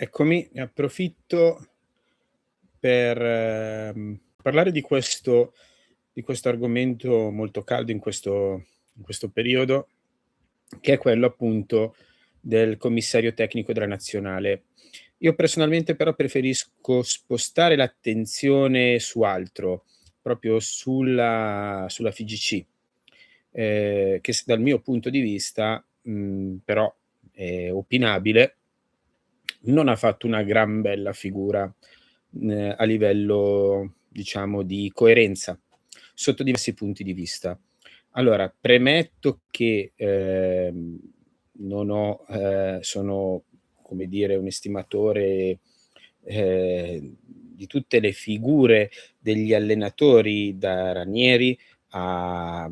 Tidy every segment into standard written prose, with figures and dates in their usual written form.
Eccomi, ne approfitto per parlare di questo argomento molto caldo in questo periodo, che è quello appunto del commissario tecnico della nazionale. Io personalmente però preferisco spostare l'attenzione su altro, proprio sulla FIGC, che dal mio punto di vista, però è opinabile, non ha fatto una gran bella figura, a livello diciamo di coerenza, sotto diversi punti di vista. Allora, premetto che, non ho sono, come dire, un estimatore, di tutte le figure degli allenatori, da Ranieri a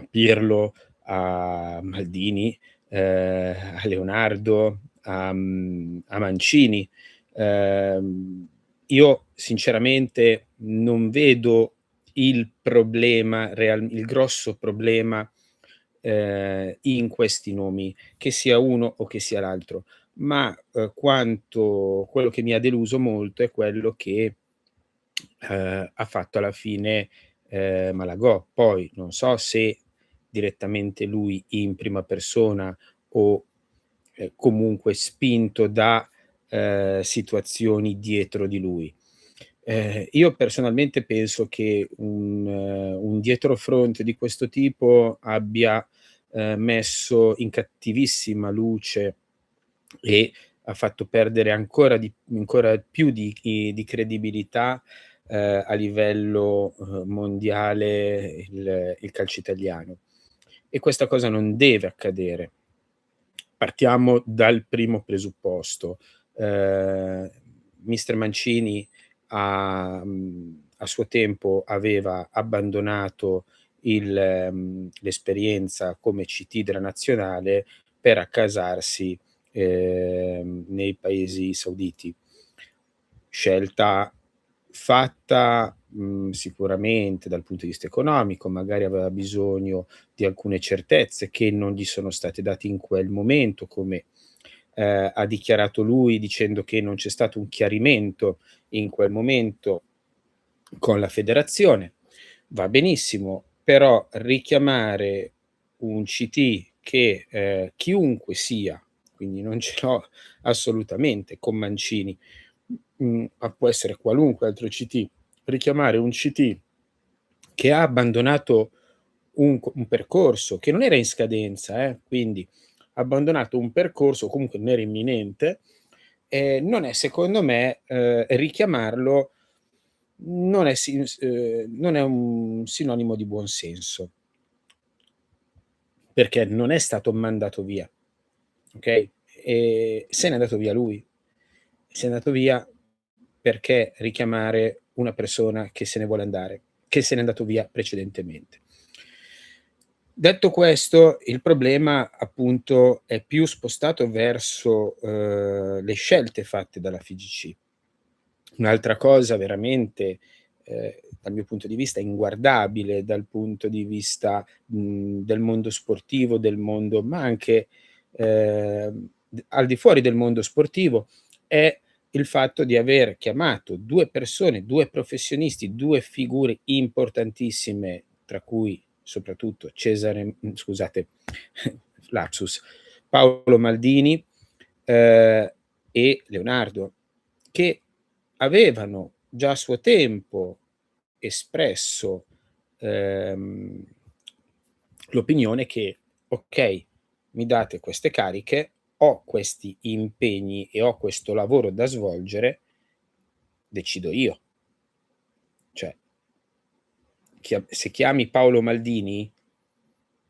Pirlo, a Maldini, a Leonardo, a Mancini. Io sinceramente non vedo il grosso problema, in questi nomi, che sia uno o che sia l'altro, ma, quanto quello che mi ha deluso molto è quello che, ha fatto alla fine, Malagò. Poi non so se direttamente lui in prima persona o, comunque spinto da, situazioni dietro di lui. Io personalmente penso che un dietrofront di questo tipo abbia, messo in cattivissima luce e ha fatto perdere ancora più di credibilità, a livello, mondiale il calcio italiano. E questa cosa non deve accadere. Partiamo dal primo presupposto. Ehm, Mister Mancini a suo tempo aveva abbandonato l'esperienza come CT della nazionale per accasarsi, nei paesi sauditi. Scelta fatta, sicuramente dal punto di vista economico, magari aveva bisogno di alcune certezze che non gli sono state date in quel momento, come, ha dichiarato lui dicendo che non c'è stato un chiarimento in quel momento con la federazione. Va benissimo, però richiamare un CT che, chiunque sia, quindi non ce l'ho assolutamente con Mancini, ma può essere qualunque altro CT, richiamare un CT che ha abbandonato un percorso che non era in scadenza, quindi ha abbandonato un percorso, comunque non era imminente, non è secondo me, richiamarlo non è un sinonimo di buon senso, perché non è stato mandato via, okay, se n'è andato via lui. Se n'è andato via perché richiamare una persona che se ne vuole andare, che se n'è andato via precedentemente. Detto questo, il problema appunto è più spostato verso, le scelte fatte dalla FIGC. Un'altra cosa veramente, dal mio punto di vista inguardabile, dal punto di vista, del mondo sportivo, del mondo ma anche, al di fuori del mondo sportivo, è il fatto di aver chiamato 2 persone, 2 professionisti, 2 figure importantissime, tra cui soprattutto scusate, lapsus, Paolo Maldini, e Leonardo, che avevano già a suo tempo espresso, ehm, l'opinione che: "Okay, mi date queste cariche, ho questi impegni e ho questo lavoro da svolgere, decido io." Cioè, se chiami Paolo Maldini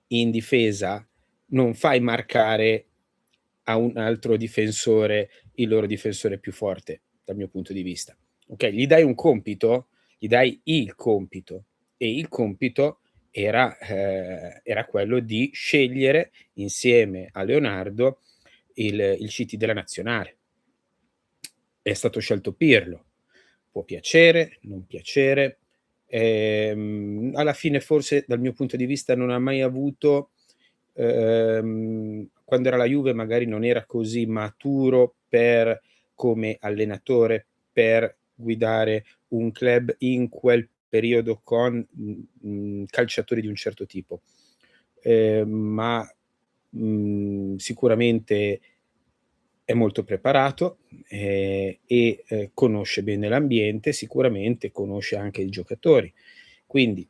in difesa, non fai marcare a un altro difensore il loro difensore più forte, dal mio punto di vista. Okay, gli dai un compito, gli dai il compito e il compito era quello di scegliere insieme a Leonardo il CT della nazionale. È stato scelto Pirlo. Può piacere, non piacere, alla fine forse dal mio punto di vista non ha mai avuto quando era la Juve magari non era così maturo come allenatore per guidare un club in quel periodo con calciatori di un certo tipo. Ma sicuramente è molto preparato, conosce bene l'ambiente, sicuramente conosce anche i giocatori. Quindi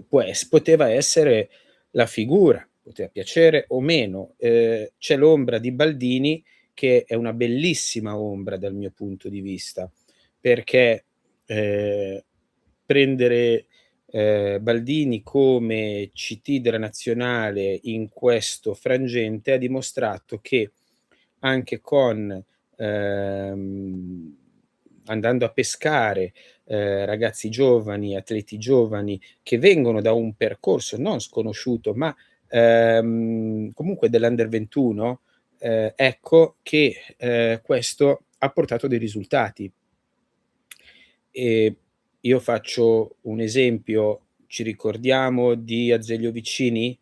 poteva essere la figura, poteva piacere o meno. C'è l'ombra di Baldini che è una bellissima ombra dal mio punto di vista, perché, prendere, Baldini come CT della nazionale in questo frangente ha dimostrato che anche con andando a pescare, ragazzi giovani, atleti giovani che vengono da un percorso non sconosciuto, ma, comunque dell'Under 21, ecco che, questo ha portato dei risultati. Io faccio un esempio: ci ricordiamo di Azeglio Vicini?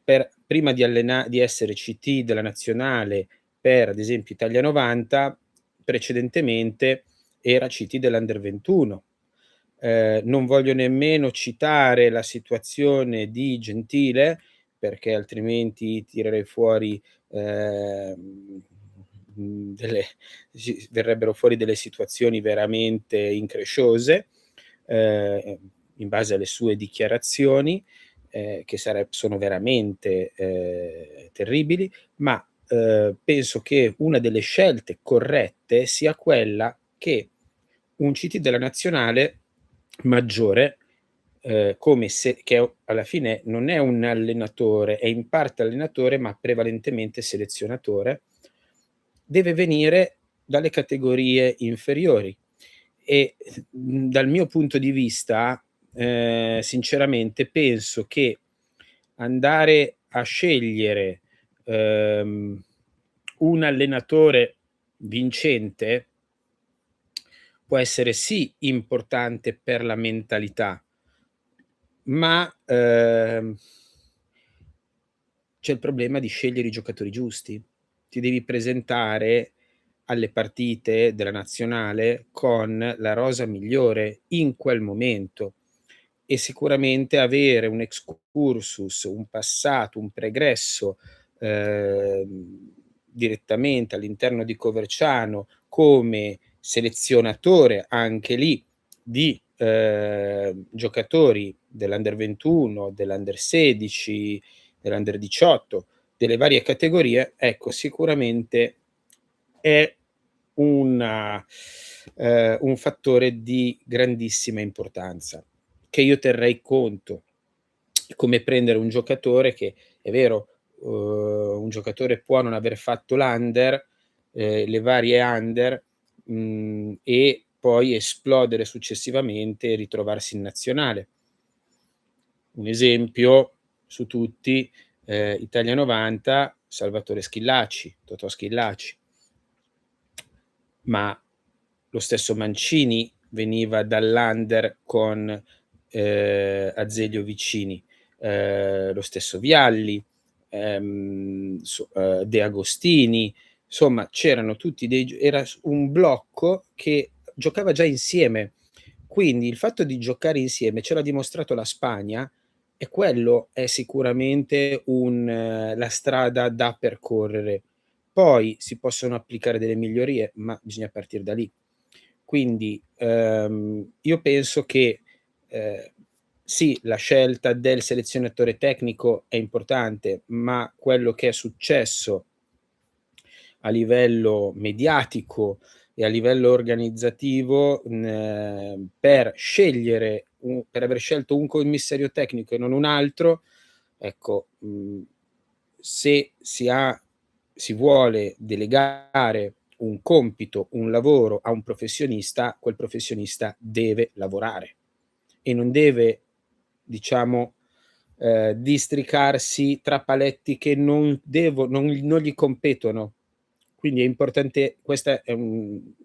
Prima di essere CT della nazionale per, ad esempio, Italia 90, precedentemente era CT dell'Under 21. Non voglio nemmeno citare la situazione di Gentile, perché altrimenti tirerei fuori, delle verrebbero fuori delle situazioni veramente incresciose, in base alle sue dichiarazioni, che sono veramente, terribili, ma, penso che una delle scelte corrette sia quella che un CT della nazionale maggiore, come se che alla fine non è un allenatore, è in parte allenatore, ma prevalentemente selezionatore, deve venire dalle categorie inferiori. Dal mio punto di vista, sinceramente penso che andare a scegliere, un allenatore vincente può essere sì importante per la mentalità, ma, c'è il problema di scegliere i giocatori giusti. Ti devi presentare alle partite della nazionale con la rosa migliore in quel momento e sicuramente avere un excursus, un passato, un pregresso, direttamente all'interno di Coverciano come selezionatore anche lì di, giocatori dell'Under 21, dell'Under 16, dell'Under 18, delle varie categorie, ecco sicuramente è una un fattore di grandissima importanza, che io terrei conto. Come prendere un giocatore che è vero, un giocatore può non aver fatto l'Under, le varie Under, e poi esplodere successivamente e ritrovarsi in nazionale. Un esempio su tutti, Italia 90, Salvatore Schillaci, Totò Schillaci. Ma lo stesso Mancini veniva dall'Under con, Azeglio Vicini, lo stesso Vialli, De Agostini, insomma c'erano tutti era un blocco che giocava già insieme. Quindi il fatto di giocare insieme ce l'ha dimostrato la Spagna e quello è sicuramente la strada da percorrere. Poi si possono applicare delle migliorie, ma bisogna partir da lì. Quindi, io penso che, sì, la scelta del selezionatore tecnico è importante, ma quello che è successo a livello mediatico e a livello organizzativo, per aver scelto un commissario tecnico e non un altro, ecco, se si vuole delegare un compito, un lavoro a un professionista, quel professionista deve lavorare e non deve, diciamo, districarsi tra paletti che non gli competono. Quindi è importante, questa è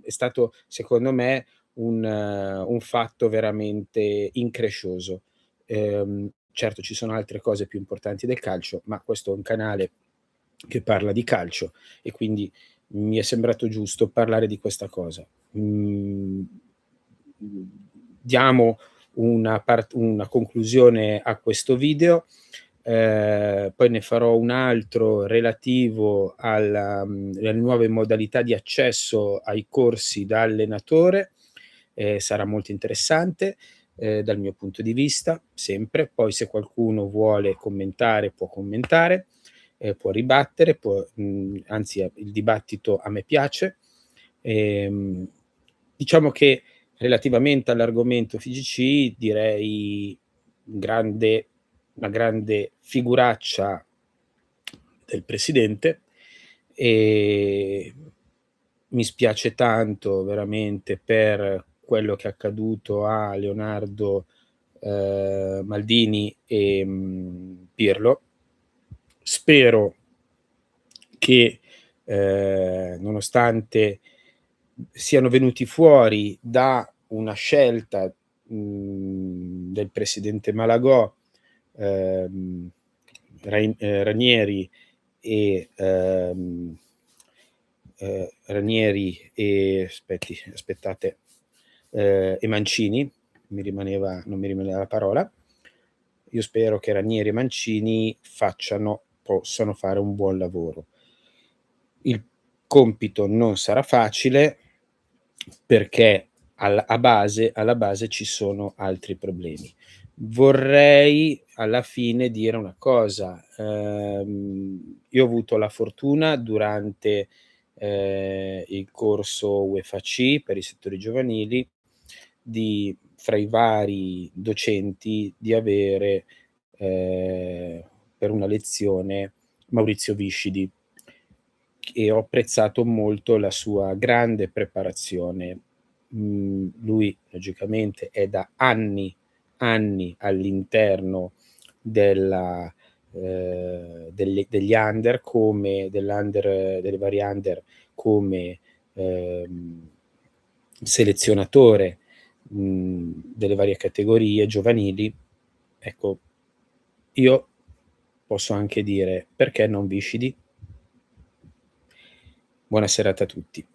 stato secondo me un fatto veramente increscioso. Certo ci sono altre cose più importanti del calcio, ma questo è un canale che parla di calcio e quindi mi è sembrato giusto parlare di questa cosa. Diamo una conclusione a questo video, poi ne farò un altro relativo alle nuove modalità di accesso ai corsi da allenatore, sarà molto interessante, dal mio punto di vista, sempre. Poi se qualcuno vuole commentare, può commentare, può ribattere, anzi il dibattito a me piace. Ehm, diciamo che relativamente all'argomento FIGC direi una grande figuraccia del presidente, e mi spiace tanto veramente per quello che è accaduto a Leonardo, Maldini e, Pirlo. Spero che, nonostante siano venuti fuori da una scelta, del presidente Malagò, ehm, Ranieri e aspettate, e Mancini, non mi rimaneva la parola. Io spero che Ranieri e Mancini possano fare un buon lavoro. Il compito non sarà facile perché alla base ci sono altri problemi. Vorrei alla fine dire una cosa: io ho avuto la fortuna durante, il corso UEFA C per i settori giovanili fra i vari docenti, di avere, per una lezione Maurizio Viscidi, e ho apprezzato molto la sua grande preparazione. Lui logicamente è da anni all'interno degli under, delle vari under, come selezionatore delle varie categorie giovanili. Ecco, io posso anche dire: perché non Viscidi? Buona serata a tutti.